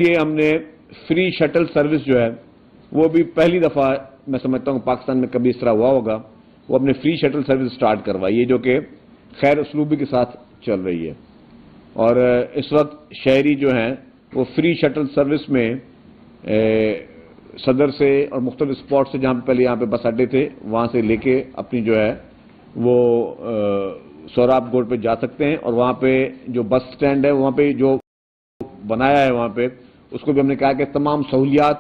یہ ہم نے فری شٹل سروس جو ہے وہ بھی پہلی دفعہ میں سمجھتا ہوں پاکستان میں کبھی اس طرح ہوا ہوگا، وہ اپنے فری شٹل سروس سٹارٹ کروائی ہے جو کہ خیر اسلوبی کے ساتھ چل رہی ہے، اور اس وقت شہری جو ہیں وہ فری شٹل سروس میں صدر سے اور مختلف اسپاٹ سے، جہاں پہلے یہاں پہ بس اڈے تھے وہاں سے لے کے اپنی جو ہے وہ سوراب گوڑ پہ جا سکتے ہیں، اور وہاں پہ جو بس سٹینڈ ہے وہاں پہ جو بنایا ہے وہاں پہ اس کو بھی ہم نے کہا کہ تمام سہولیات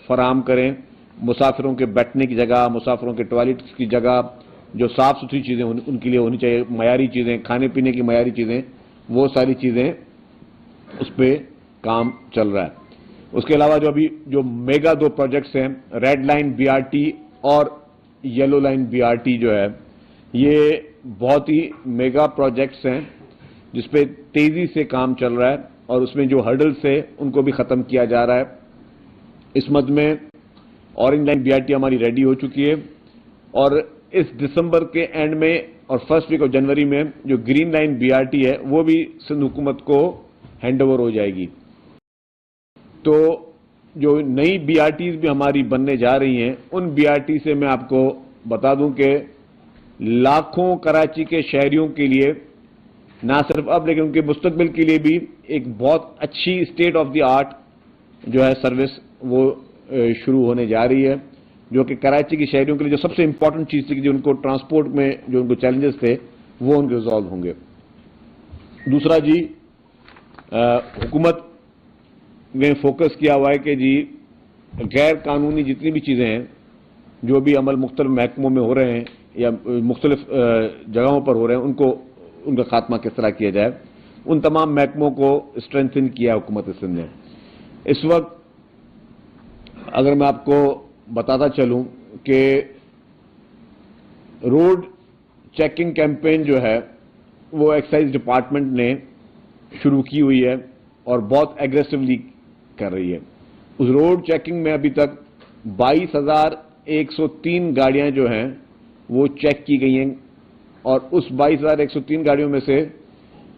فراہم کریں، مسافروں کے بیٹھنے کی جگہ، مسافروں کے ٹوائلٹس کی جگہ، جو صاف ستھری چیزیں ان کے لیے ہونی چاہیے، معیاری چیزیں، کھانے پینے کی معیاری چیزیں، وہ ساری چیزیں اس پہ کام چل رہا ہے۔ اس کے علاوہ جو میگا 2 پروجیکٹس ہیں، red line B R T اور yellow line B R T جو ہے، یہ بہت ہی میگا پروجیکٹس ہیں جس پہ تیزی سے کام چل رہا ہے، اور اس میں جو ہرڈلز ہے ان کو بھی ختم کیا جا رہا ہے۔ اس مد میں orange line B R T ہماری ریڈی ہو چکی ہے، اور اس دسمبر کے اینڈ میں اور فرسٹ ویک آف جنوری میں جو green line B R T ہے وہ بھی سندھ حکومت کو ہینڈ اوور ہو جائے گی۔ تو جو نئی بی آر ٹیز بھی ہماری بننے جا رہی ہیں، ان بی آر ٹی سے میں آپ کو بتا دوں کہ لاکھوں کراچی کے شہریوں کے لیے نہ صرف اب لیکن ان کے مستقبل کے لیے بھی ایک بہت اچھی اسٹیٹ آف دی آرٹ جو ہے سروس وہ شروع ہونے جا رہی ہے، جو کہ کراچی کے شہریوں کے لیے جو سب سے امپورٹنٹ چیز تھی کہ جو ان کو ٹرانسپورٹ میں جو ان کو چیلنجز تھے وہ ان کے ریزالو ہوں گے۔ دوسرا جی، حکومت نے فوکس کیا ہوا ہے کہ جی غیر قانونی جتنی بھی چیزیں ہیں، جو بھی عمل مختلف محکموں میں ہو رہے ہیں یا مختلف جگہوں پر ہو رہے ہیں، ان کا خاتمہ کس طرح کیا جائے، ان تمام محکموں کو اسٹرینتھن کیا حکومت سندھ نے۔ اس وقت اگر میں آپ کو بتاتا چلوں کہ روڈ چیکنگ کیمپین جو ہے وہ ایکسائز ڈپارٹمنٹ نے شروع کی ہوئی ہے اور بہت ایگریسولی کر رہی ہے۔ اس روڈ چیکنگ میں ابھی تک 22,103 گاڑیاں جو ہیں وہ چیک کی گئی ہیں، اور اس 22,103 گاڑیوں میں سے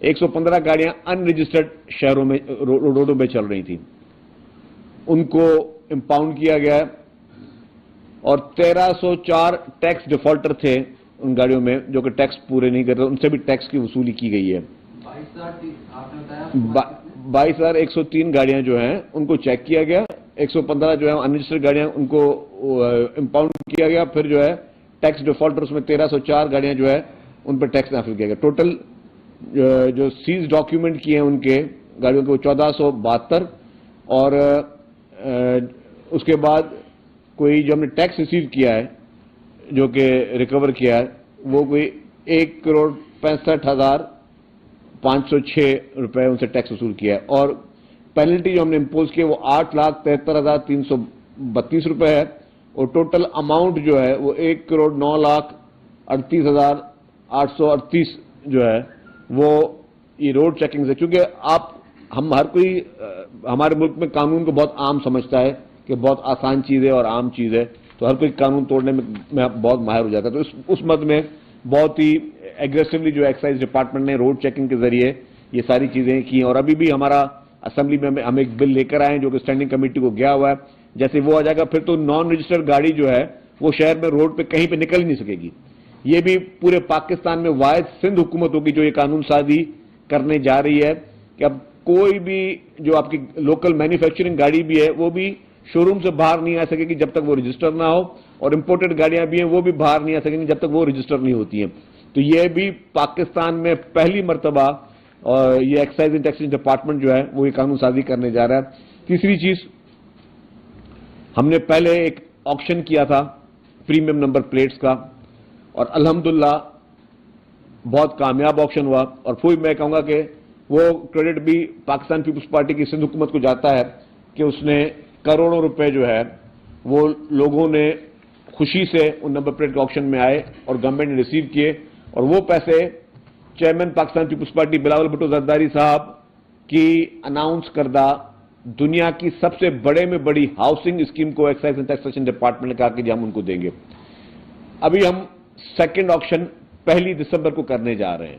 115 گاڑیاں ان رجسٹرڈ شہروں میں روڈوں پہ چل رہی تھیں، ان کو امپاؤنڈ کیا گیا ہے، اور 1,304 ٹیکس ڈیفالٹر تھے ان گاڑیوں میں جو کہ ٹیکس پورے نہیں کر رہے، ان سے بھی ٹیکس کی وصولی کی گئی ہے۔ 22,103 گاڑیاں جو ہیں ان کو چیک کیا گیا، 115 جو ہیں ان رجسٹرڈ گاڑیاں ان کو امپاؤنڈ کیا گیا، پھر جو ہے ٹیکس ڈیفالٹرز میں 1,304 گاڑیاں جو ہے ان پر ٹیکس نافذ کیا گیا۔ ٹوٹل جو سیز ڈاکیومنٹ کیے ہیں ان کے گاڑیوں کے وہ 1,472، اور اس کے بعد کوئی جو ہم نے ٹیکس ریسیو کیا ہے جو کہ ریکور کیا ہے وہ کوئی 1,65,506 روپے ان سے ٹیکس وصول کیا ہے، اور پینلٹی جو ہم نے امپوز کی ہے وہ 8,73,332 روپے ہے، اور ٹوٹل اماؤنٹ جو ہے وہ 1,09,38,838 جو ہے وہ یہ روڈ چیکنگ سے، چونکہ ہم ہر کوئی ہمارے ملک میں قانون کو بہت عام سمجھتا ہے کہ بہت آسان چیز ہے اور عام چیز ہے، تو ہر کوئی قانون توڑنے میں بہت ماہر ہو جاتا ہے، تو اس مد میں بہت ہی ایگریسولی جو ایکسائز ڈپارٹمنٹ نے روڈ چیکنگ کے ذریعے یہ ساری چیزیں کی، اور ابھی بھی ہمارا اسمبلی میں ہم ایک بل لے کر آئے ہیں جو کہ اسٹینڈنگ کمیٹی کو گیا ہوا ہے، جیسے وہ آ جائے گا پھر تو نان رجسٹرڈ گاڑی جو ہے وہ شہر میں روڈ پہ کہیں پہ نکل ہی نہیں سکے گی۔ یہ بھی پورے پاکستان میں واحد سندھ حکومت ہوگی جو یہ قانون سازی کرنے جا رہی ہے کہ اب کوئی بھی جو آپ کی لوکل مینوفیکچرنگ گاڑی بھی ہے وہ بھی شو روم سے باہر نہیں آ سکے گی جب تک وہ رجسٹر نہ ہو، اور امپورٹڈ گاڑیاں بھی ہیں وہ بھی باہر نہیں آ سکیں گی جب تک وہ رجسٹر نہیں ہوتی ہیں۔ تو یہ بھی پاکستان میں پہلی مرتبہ اور یہ ایکسائز اینڈ ٹیکسز ڈپارٹمنٹ جو ہے وہ یہ قانون سازی کرنے جا رہا ہے۔ تیسری چیز، ہم نے پہلے ایک آکشن کیا تھا پریمیم نمبر پلیٹس کا، اور الحمدللہ بہت کامیاب آکشن ہوا، اور پھر میں کہوں گا کہ وہ کریڈٹ بھی پاکستان پیپلز پارٹی کی سندھ حکومت کو جاتا ہے کہ اس نے کروڑوں روپے جو ہے وہ لوگوں نے خوشی سے ان نمبر پلیٹ کے آکشن میں آئے اور گورنمنٹ نے ریسیو کیے، اور وہ پیسے chairman Pakistan Peoples Party Bilawal Bhutto Zardari صاحب کی اناؤنس کردہ دنیا کی سب سے بڑے میں بڑی ہاؤسنگ اسکیم کو ایکسائز اینڈ ٹیکسیشن ڈپارٹمنٹ نے کہا کہ ہم ان کو دیں گے۔ ابھی ہم سیکنڈ آکشن 1 دسمبر کو کرنے جا رہے ہیں۔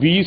20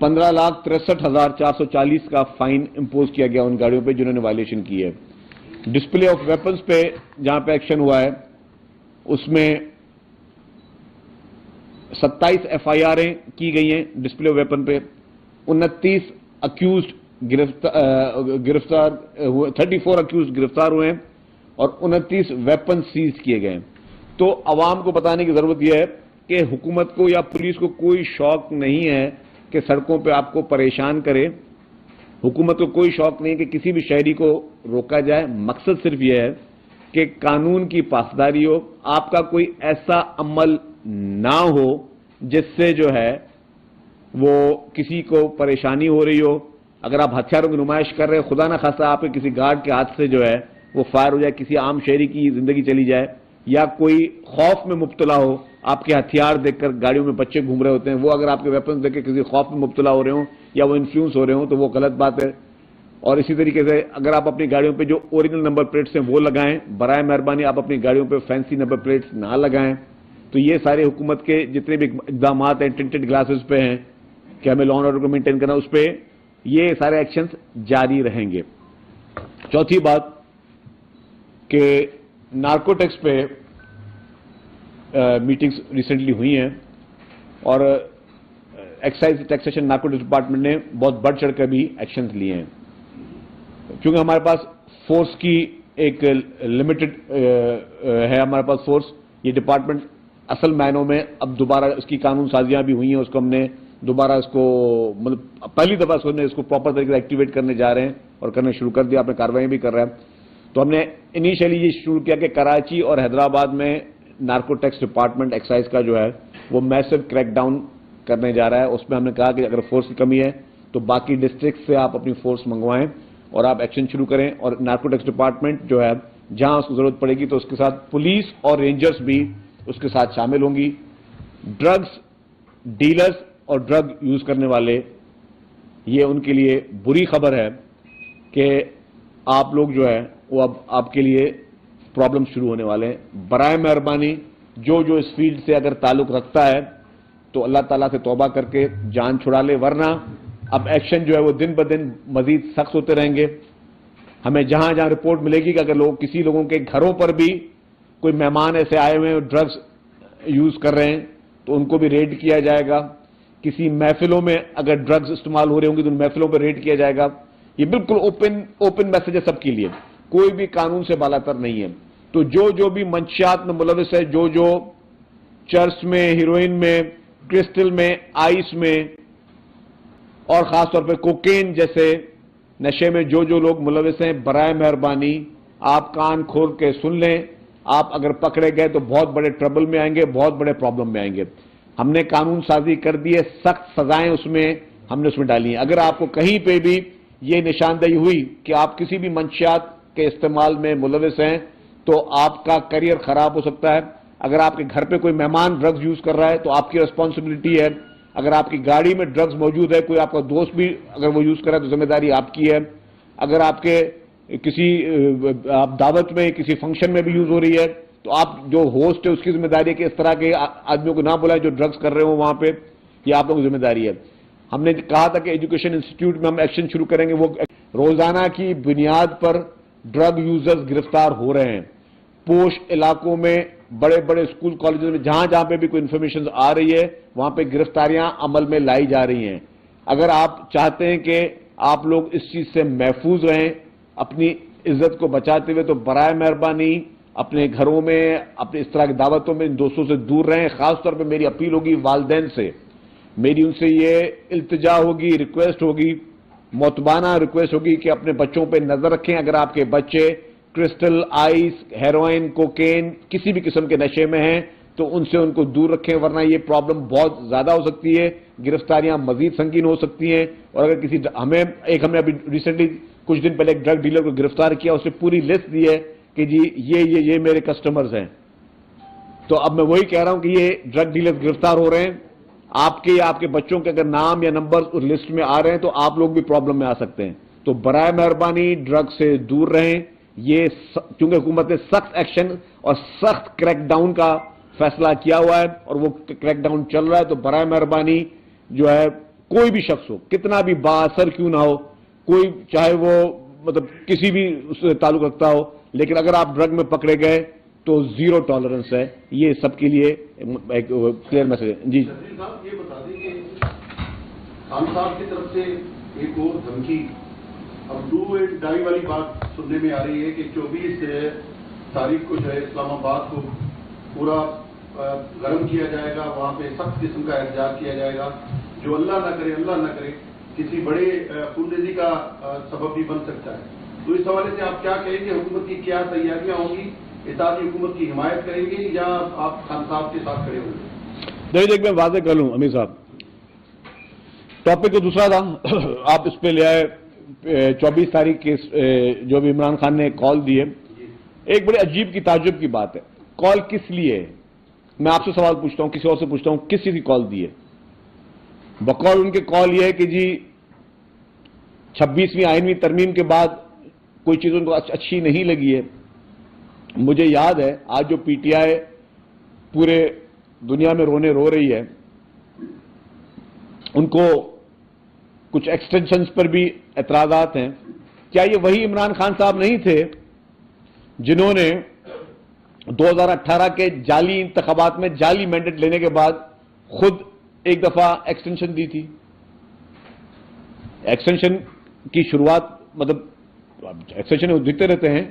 15,63,440 کا فائن امپوز کیا گیا ان گاڑیوں پہ جنہوں نے وائلیشن کی ہے۔ ڈسپلے آف ویپنز پہ جہاں پہ ایکشن ہوا ہے اس میں 27 ایف آئی آریں کی گئی ہیں ڈسپلے آف ویپن پہ، 29 اکیوزڈ گرفتار 34 اکیوزڈ گرفتار ہوئے ہیں اور 29 ویپن سیز کیے گئے ہیں۔ تو عوام کو بتانے کی ضرورت یہ ہے کہ حکومت کو یا پولیس کو کوئی شوق نہیں ہے کہ سڑکوں پہ آپ کو پریشان کرے، حکومت کو کوئی شوق نہیں کہ کسی بھی شہری کو روکا جائے، مقصد صرف یہ ہے کہ قانون کی پاسداری ہو، آپ کا کوئی ایسا عمل نہ ہو جس سے جو ہے وہ کسی کو پریشانی ہو رہی ہو۔ اگر آپ ہتھیاروں کی نمائش کر رہے ہیں، خدا نہ خواستہ آپ کے کسی گارڈ کے ہاتھ سے جو ہے وہ فائر ہو جائے، کسی عام شہری کی زندگی چلی جائے، یا کوئی خوف میں مبتلا ہو، آپ کے ہتھیار دیکھ کر گاڑیوں میں بچے گھوم رہے ہوتے ہیں، وہ اگر آپ کے ویپنز دیکھ کے کسی خوف میں مبتلا ہو رہے ہوں یا وہ انفلوئنس ہو رہے ہوں تو وہ غلط بات ہے۔ اور اسی طریقے سے اگر آپ اپنی گاڑیوں پہ جو اوریجنل نمبر پلیٹس ہیں وہ لگائیں، برائے مہربانی آپ اپنی گاڑیوں پہ فینسی نمبر پلیٹس نہ لگائیں۔ تو یہ سارے حکومت کے جتنے بھی اقدامات ہیں ٹنٹڈ گلاسز پہ ہیں کہ ہمیں لا اینڈ آرڈر کو مینٹین کرنا، اس پہ یہ سارے ایکشنز جاری رہیں گے۔ چوتھی بات کہ نارکوٹکس پہ میٹنگز ریسنٹلی ہوئی ہیں اور ایکسائز ٹیکسیشن نارکوٹکس ڈپارٹمنٹ نے بہت بڑھ چڑھ کر بھی ایکشنز لیے ہیں۔ کیونکہ ہمارے پاس فورس کی ایک لمیٹڈ ہے، ہمارے پاس فورس، یہ ڈپارٹمنٹ اصل معنوں میں اب دوبارہ اس کی قانون سازیاں بھی ہوئی ہیں، اس کو ہم نے دوبارہ اس کو مطلب پہلی دفعہ اس کو پراپر طریقے سے ایکٹیویٹ کرنے جا رہے ہیں اور کرنا شروع کر دیا، اپنے کارروائیاں بھی کر رہے ہیں۔ تو ہم نے انیشلی یہ شروع کیا کہ کراچی اور حیدرآباد میں نارکوٹکس ڈپارٹمنٹ ایکسائز کا جو ہے وہ میسو کریک ڈاؤن کرنے جا رہا ہے۔ اس میں ہم نے کہا کہ اگر فورس کی کمی ہے تو باقی ڈسٹرکٹ سے آپ اپنی فورس منگوائیں اور آپ ایکشن شروع کریں، اور نارکوٹکس ڈپارٹمنٹ جو ہے جہاں اس کو ضرورت پڑے گی تو اس کے ساتھ پولیس اور رینجرز بھی اس کے ساتھ شامل ہوں گی۔ ڈرگز ڈیلرز اور ڈرگ یوز کرنے والے، یہ ان کے لیے بری خبر ہے کہ آپ لوگ جو ہے وہ اب آپ کے لیے پرابلم شروع ہونے والے ہیں۔ برائے مہربانی جو اس فیلڈ سے اگر تعلق رکھتا ہے تو اللہ تعالیٰ سے توبہ کر کے جان چھڑا لے، ورنہ اب ایکشن جو ہے وہ دن بدن مزید سخت ہوتے رہیں گے۔ ہمیں جہاں جہاں رپورٹ ملے گی کہ اگر کسی لوگوں کے گھروں پر بھی کوئی مہمان ایسے آئے ہوئے ہیں ڈرگز یوز کر رہے ہیں تو ان کو بھی ریڈ کیا جائے گا۔ کسی محفلوں میں اگر ڈرگز استعمال ہو رہے ہوں گے تو ان محفلوں پر ریڈ کیا جائے گا۔ یہ بالکل اوپن میسج ہے سب کے لیے، کوئی بھی قانون سے بالاتر نہیں ہے۔ تو جو بھی منشیات میں ملوث ہے، جو چرس میں، ہیروئن میں، کرسٹل میں، آئس میں اور خاص طور پہ کوکین جیسے نشے میں جو لوگ ملوث ہیں، برائے مہربانی آپ کان کھول کے سن لیں۔ آپ اگر پکڑے گئے تو بہت بڑے ٹربل میں آئیں گے، بہت بڑے پرابلم میں آئیں گے۔ ہم نے قانون سازی کر دی ہے، سخت سزائیں ہم نے اس میں ڈالی ہیں۔ اگر آپ کو کہیں پہ بھی یہ نشاندہی ہوئی کہ آپ کسی بھی منشیات کے استعمال میں ملوث ہیں تو آپ کا کیریئر خراب ہو سکتا ہے۔ اگر آپ کے گھر پہ کوئی مہمان ڈرگز یوز کر رہا ہے تو آپ کی ریسپانسبلٹی ہے۔ اگر آپ کی گاڑی میں ڈرگز موجود ہے، کوئی آپ کا دوست بھی اگر وہ یوز کر رہا ہے تو ذمہ داری آپ کی ہے۔ اگر آپ کے کسی آپ دعوت میں کسی فنکشن میں بھی یوز ہو رہی ہے تو آپ جو ہوسٹ ہے اس کی ذمہ داری ہے کہ اس طرح کے آدمیوں کو نہ بلائیں جو ڈرگز کر رہے ہوں وہاں پہ، یہ آپ لوگوں کی ذمہ داری ہے۔ ہم نے کہا تھا کہ ایجوکیشن انسٹیٹیوٹ میں ہم ایکشن شروع کریں گے، وہ روزانہ کی بنیاد پر ڈرگ یوزرز گرفتار ہو رہے ہیں۔ پوش علاقوں میں، بڑے بڑے اسکول کالجز میں جہاں پہ بھی کوئی انفارمیشن آ رہی ہے وہاں پہ گرفتاریاں عمل میں لائی جا رہی ہیں۔ اگر آپ چاہتے ہیں کہ آپ لوگ اس چیز سے محفوظ رہیں، اپنی عزت کو بچاتے ہوئے، تو برائے مہربانی اپنے گھروں میں، اپنے اس طرح کی دعوتوں میں ان دوستوں سے دور رہیں۔ خاص طور پہ میری اپیل ہوگی والدین سے، میری ان سے یہ التجا ہوگی، ریکویسٹ ہوگی، معتبانہ ریکویسٹ ہوگی کہ اپنے بچوں پہ نظر رکھیں۔ اگر آپ کے بچے کرسٹل، آئس، ہیروئن، کوکین کسی بھی قسم کے نشے میں ہیں تو ان سے ان کو دور رکھیں، ورنہ یہ پرابلم بہت زیادہ ہو سکتی ہے، گرفتاریاں مزید سنگین ہو سکتی ہیں۔ اور اگر ہم نے ابھی ریسنٹلی کچھ دن پہلے ایک ڈرگ ڈیلر کو گرفتار کیا، اس نے پوری لسٹ دی ہے کہ جی یہ میرے کسٹمرز ہیں۔ تو اب میں وہی کہہ رہا ہوں کہ یہ ڈرگ ڈیلر گرفتار ہو رہے ہیں، آپ کے یا آپ کے بچوں کے اگر نام یا نمبر اس لسٹ میں آ رہے ہیں تو آپ لوگ بھی پرابلم میں آ سکتے ہیں۔ تو برائے مہربانی ڈرگ سے دور رہیں۔ یہ چونکہ حکومت نے سخت ایکشن اور سخت کریک ڈاؤن کا فیصلہ کیا ہوا ہے اور وہ کریک ڈاؤن چل رہا ہے، تو برائے مہربانی جو ہے کوئی بھی شخص ہو، کتنا بھی بااثر کیوں نہ ہو، کوئی چاہے وہ مطلب کسی بھی اس سے تعلق رکھتا ہو، لیکن اگر آپ ڈرگ میں پکڑے گئے تو زیرو ٹالرنس ہے. یہ سب کے لیے ایک کلیئر میسج ہے. جی صاحب یہ بتا دیں کہ خان صاحب کی طرف سے ایک اور دھمکی اب ڈو اینڈ ڈائی والی بات سننے میں آ رہی ہے کہ 24 تاریخ کو جو ہے اسلام آباد کو پورا گرم کیا جائے گا، وہاں پہ سخت قسم کا احتجاج کیا جائے گا جو اللہ نہ کرے کسی بڑے خونریزی کا سبب بھی بن سکتا ہے. تو اس حوالے سے آپ کیا کہیں گے، حکومت کی کیا تیاریاں ہوں گی، اتحادی حکومت کی حمایت کریں گے یا آپ خان صاحب کے ساتھ کھڑے ہوں گے؟ دیکھ میں واضح کر لوں امیر صاحب، ٹاپک تو دوسرا تھا، آپ اس پہ لے آئے 24 تاریخ کے جو بھی عمران خان نے کال دی ہے. ایک بڑے عجیب کی تعجب کی بات ہے، کال کس لیے ہے؟ میں آپ سے سوال پوچھتا ہوں، کسی اور سے پوچھتا ہوں، کس چیز کی کال دی ہے؟ بقول ان کے کال یہ ہے کہ جی 26ویں آئینوی ترمیم کے بعد کوئی چیز ان کو اچھی نہیں لگی ہے. مجھے یاد ہے آج جو پی ٹی آئی پورے دنیا میں رو رہی ہے، ان کو کچھ ایکسٹینشنز پر بھی اعتراضات ہیں. کیا یہ وہی عمران خان صاحب نہیں تھے جنہوں نے 2018 کے جعلی انتخابات میں جعلی مینڈیٹ لینے کے بعد خود ایک دفعہ ایکسٹینشن دی تھی؟ ایکسٹینشن کی شروعات مطلب ایکسٹینشن دکھتے رہتے ہیں،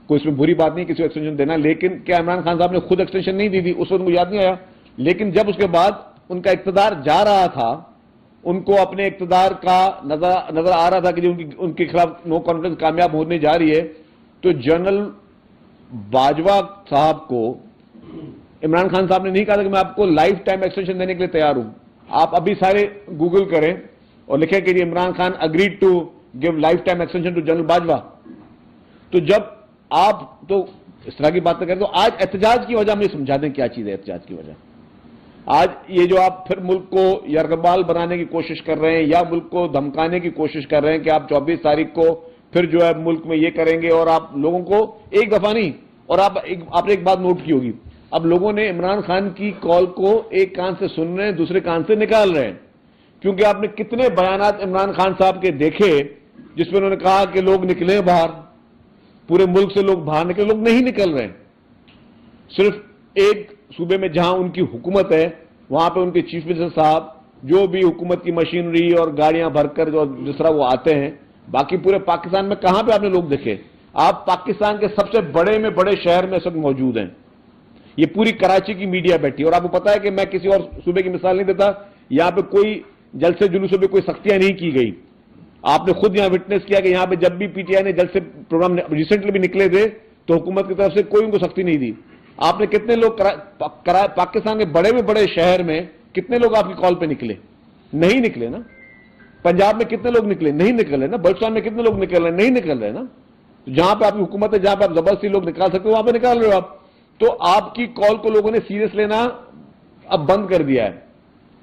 کوئی اس میں بری بات نہیں کسی کو ایکسٹینشن دینا، لیکن کیا عمران خان صاحب نے خود ایکسٹینشن نہیں دی تھی؟ اس وقت مجھے یاد نہیں آیا. لیکن جب اس کے بعد ان کا اقتدار جا رہا تھا، ان کو اپنے اقتدار کا نظر آ رہا تھا کہ ان کے خلاف نو کانفیڈنس کامیاب ہونے جا رہی ہے، تو جنرل باجوہ صاحب کو عمران خان صاحب نے نہیں کہا تھا کہ میں آپ کو لائف ٹائم ایکسٹینشن دینے کے لیے تیار ہوں. آپ ابھی سارے گوگل کریں اور لکھیں کہ Imran Khan agreed to give lifetime extension to General Bajwa. تو جب آپ تو اس طرح کی باتیں کریں تو آج احتجاج کی وجہ ہمیں سمجھا دیں کیا چیز ہے احتجاج کی وجہ. آج یہ جو آپ پھر ملک کو یرغمال بنانے کی کوشش کر رہے ہیں یا ملک کو دھمکانے کی کوشش کر رہے ہیں کہ آپ 24 تاریخ کو پھر جو ہے ملک میں یہ کریں گے، اور آپ لوگوں کو ایک دفعہ نہیں، اور آپ نے ایک بات نوٹ کی ہوگی، اب لوگوں نے عمران خان کی کال کو ایک کان سے سن رہے ہیں، دوسرے کان سے نکال رہے ہیں. کیونکہ آپ نے کتنے بیانات عمران خان صاحب کے دیکھے جس میں انہوں نے کہا کہ لوگ نکلیں باہر، پورے ملک سے لوگ باہر نکلے، لوگ نہیں نکل رہے ہیں. صرف ایک صوبے میں جہاں ان کی حکومت ہے وہاں پہ ان کے چیف منسٹر صاحب جو بھی حکومت کی مشینری اور گاڑیاں بھر کر جو جس طرح وہ آتے ہیں، باقی پورے پاکستان میں کہاں پہ آپ نے لوگ دیکھے؟ آپ پاکستان کے سب سے بڑے میں بڑے شہر میں اس وقت موجود ہیں. یہ پوری کراچی کی میڈیا بیٹھی، اور آپ کو پتا ہے کہ میں کسی اور صوبے کی مثال نہیں دیتا، یہاں پہ کوئی جلسے جلوسوں پہ کوئی سختیاں نہیں کی گئی. آپ نے خود یہاں وٹنس کیا کہ یہاں پہ جب بھی پی ٹی آئی نے جلسے پروگرام ریسنٹلی بھی نکلے تھے تو حکومت کی طرف سے کوئی ان کو سختی نہیں دی. آپ نے کتنے لوگ پاکستان کے بڑے میں بڑے شہر میں کتنے لوگ آپ کی کال پہ نکلے؟ نہیں نکلے نا. پنجاب میں کتنے لوگ نکلے؟ نہیں نکل رہے نا. بلوچستان میں کتنے لوگ نکل رہے ہیں؟ نہیں نکل رہے نا. جہاں پہ آپ کی حکومت ہے، جہاں پہ آپ زبردستی لوگ نکال سکتے ہو وہاں پہ نکال رہے ہو آپ. تو آپ کی کال کو لوگوں نے سیریس لینا اب بند کر دیا ہے،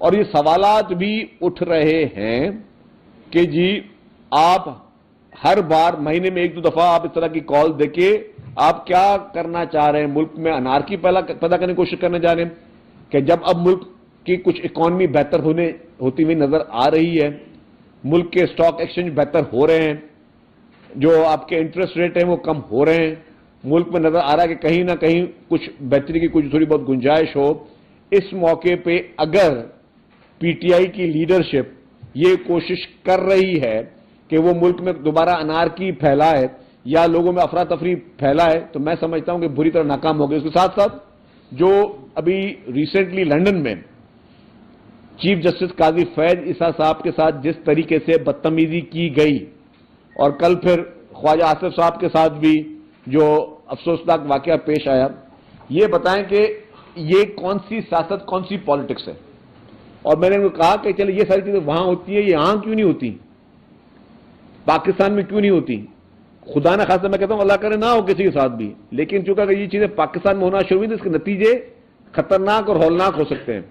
اور یہ سوالات بھی اٹھ رہے ہیں کہ جی آپ ہر بار مہینے میں ایک دو دفعہ آپ اس طرح کی کال دے کے آپ کیا کرنا چاہ رہے ہیں؟ ملک میں انارکی پیدا کرنے کی کوشش کرنے جا رہے ہیں کہ جب اب ملک کی کچھ اکانومی بہتر ہوتی ہوئی نظر آ رہی ہے، ملک کے اسٹاک ایکسچینج بہتر ہو رہے ہیں، جو آپ کے انٹرسٹ ریٹ ہیں وہ کم ہو رہے ہیں، ملک میں نظر آ رہا ہے کہ کہیں نہ کہیں کچھ بہتری کی کچھ تھوڑی بہت گنجائش ہو. اس موقع پہ اگر پی ٹی آئی کی لیڈرشپ یہ کوشش کر رہی ہے کہ وہ ملک میں دوبارہ انارکی پھیلائے یا لوگوں میں افراتفری پھیلائے، تو میں سمجھتا ہوں کہ بری طرح ناکام ہو گئی. اس کے ساتھ ساتھ جو ابھی ریسنٹلی لندن میں چیف جسٹس قاضی فیض عیسیٰ صاحب کے ساتھ جس طریقے سے بدتمیزی کی گئی، اور کل پھر خواجہ آصف صاحب کے ساتھ بھی جو افسوسناک واقعہ پیش آیا، یہ بتائیں کہ یہ کون سی سیاست، کون سی پالیٹکس ہے؟ اور میں نے ان کو کہا کہ چلے یہ ساری چیزیں وہاں ہوتی ہیں، یہاں کیوں نہیں ہوتی؟ پاکستان میں کیوں نہیں ہوتی؟ خدا نہ خاصا میں کہتا ہوں اللہ کرے نہ ہو کسی کے ساتھ بھی، لیکن چونکہ اگر یہ چیزیں پاکستان میں ہونا شروع ہوئی تو اس کے نتیجے خطرناک اور ہولناک ہو سکتے ہیں،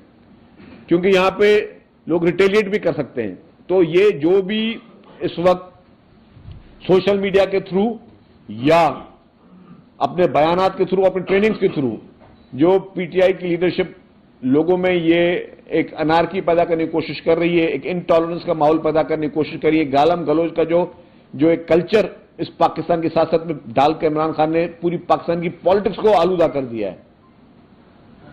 کیونکہ یہاں پہ لوگ ریٹیلیٹ بھی کر سکتے ہیں. تو یہ جو بھی اس وقت سوشل میڈیا کے تھرو یا اپنے بیانات کے تھرو، اپنے ٹریننگز کے تھرو جو پی ٹی آئی کی لیڈرشپ لوگوں میں یہ ایک انارکی پیدا کرنے کی کوشش کر رہی ہے، ایک انٹالرنس کا ماحول پیدا کرنے کی کوشش کر رہی ہے، گالم گلوچ کا جو ایک کلچر اس پاکستان کی سیاست میں ڈال کے عمران خان نے پوری پاکستان کی پالیٹکس کو آلودہ کر دیا ہے.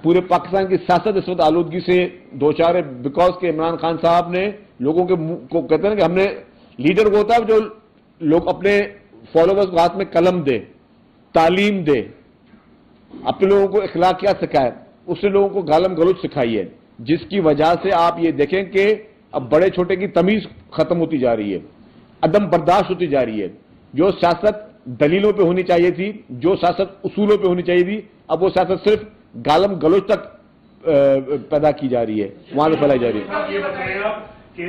پورے پاکستان کی سیاست اس وقت آلودگی سے دوچار ہے، بیکاز کہ عمران خان صاحب نے لوگوں کو کہتے ہیں کہ ہم نے لیڈر کو ہوتا ہے جو لوگ اپنے فالوورز کو ہاتھ میں قلم دے، تعلیم دے، اپنے لوگوں کو اخلاقیات سکھائے. اس نے لوگوں کو گالم گلوچ سکھائی ہے، جس کی وجہ سے آپ یہ دیکھیں کہ اب بڑے چھوٹے کی تمیز ختم ہوتی جا رہی ہے، عدم برداشت ہوتی جا رہی ہے. جو سیاست دلیلوں پہ ہونی چاہیے تھی، جو سیاست اصولوں پہ ہونی چاہیے تھی، اب وہ سیاست صرف گالم گلوچ تک پیدا کی جا رہی ہے، وہاں سے پھیلائی جا رہی ہے. یہ بتائیں آپ کہ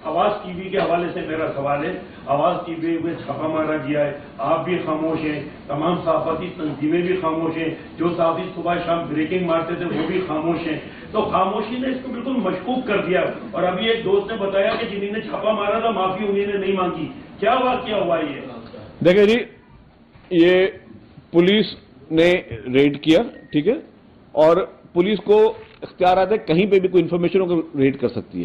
آواز ٹی وی کے حوالے سے میرا سوال ہے. آواز ٹی وی میں چھاپا مارا گیا ہے، آپ بھی خاموش ہیں، تمام صحافتی تنظیمیں بھی خاموش ہیں، جو صحافی صبح شام بریکنگ مارتے تھے وہ بھی خاموش ہیں. تو خاموشی نے اس کو بالکل مشکوک کر دیا. اور ابھی ایک دوست نے بتایا کہ جنہوں نے چھاپا مارا تھا معافی انہیں نے نہیں مانگی. کیا واقعہ ہوا یہ؟ دیکھیں جی، یہ پولیس نے ریڈ کیا، ٹھیک ہے، اور پولیس کو اختیارات ہے کہیں پہ بھی کوئی انفارمیشن ہو ریڈ کر سکتی ہے.